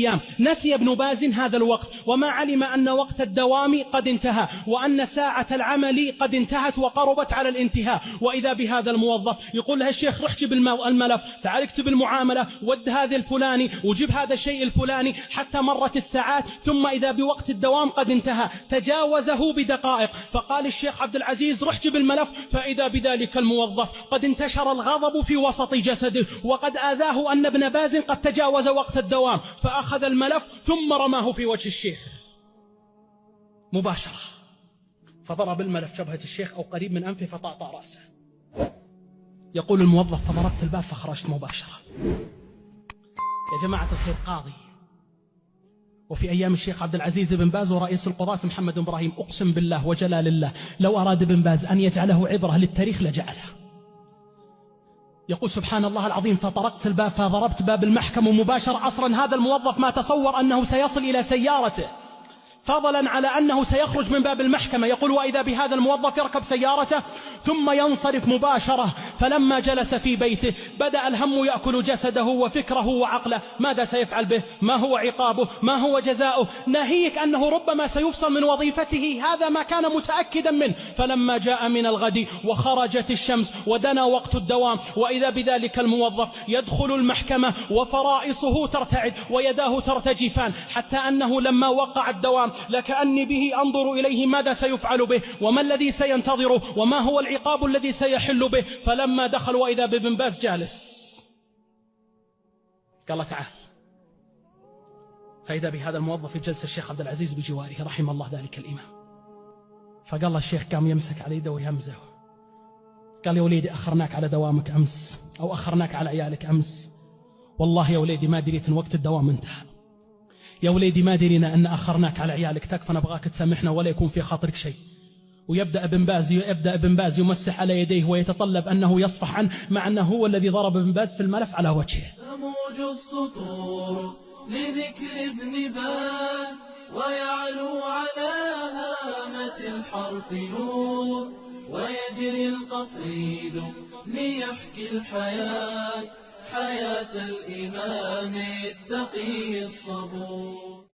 الأيام نسي ابن باز هذا الوقت، وما علم أن وقت الدوام قد انتهى، وأن ساعة العمل قد انتهت وقربت على الانتهاء. وإذا بهذا الموظف يقول له الشيخ روح جيب الملف، تعال اكتب المعاملة، ود هذا الفلاني وجيب هذا الشيء الفلاني، حتى مرت الساعات، ثم إذا بوقت الدوام قد انتهى تجاوزه بدقائق. فقال الشيخ عبد العزيز روح جيب الملف، فإذا بذلك الموظف قد انتشر الغضب في وسط جسده، وقد آذاه أن ابن باز قد تجاوز وقت الدوام، فأخذ الملف ثم رماه في وجه الشيخ مباشرة، فضرب الملف جبهة الشيخ أو قريب من أنفه فطأطأ رأسه. يقول الموظف فضربت الباب فخرجت مباشرة. يا جماعة الخير قاضي، وفي أيام الشيخ عبد العزيز بن باز ورئيس القضاة محمد بن إبراهيم، أقسم بالله وجلال الله لو أراد ابن باز أن يجعله عبرة للتاريخ لجعله. يقول سبحان الله العظيم فطرقت الباب فضربت باب المحكمة مباشرة. عصرا هذا الموظف ما تصور أنه سيصل إلى سيارته، فضلا على أنه سيخرج من باب المحكمة. يقول وإذا بهذا الموظف يركب سيارته ثم ينصرف مباشرة. فلما جلس في بيته بدأ الهم يأكل جسده وفكره وعقله، ماذا سيفعل به؟ ما هو عقابه؟ ما هو جزاؤه؟ ناهيك أنه ربما سيفصل من وظيفته، هذا ما كان متأكدا منه. فلما جاء من الغد وخرجت الشمس ودنا وقت الدوام، وإذا بذلك الموظف يدخل المحكمة وفرائصه ترتعد ويداه ترتجفان، حتى أنه لما وقع الدوام لكأني به أنظر إليه ماذا سيفعل به، وما الذي سينتظره، وما هو العقاب الذي سيحل به. فلما دخل وإذا بابن باز جالس، قال تعال. فإذا بهذا الموظف جلس الشيخ عبد العزيز بجواره رحم الله ذلك الإمام. فقال الله الشيخ قام يمسك على يده ويهمزه، قال يا وليدي أخرناك على دوامك أمس، أو أخرناك على عيالك أمس، والله يا وليدي ما دريت أن وقت الدوام انتهى، يا وليدي ما درينا أن أخرناك على عيالك، تكفى نبغاك تسامحنا ولا يكون في خاطرك شيء. ويبدأ ابن باز يمسح على يديه ويتطلب أنه يصفح عنه، مع أنه هو الذي ضرب ابن باز في الملف على وجهه. تموج السطور لذكر ابن باز ويعلو على هامة الحرف نور، ويجري القصيد ليحكي الحياة حياة الإمام التقي الصبور.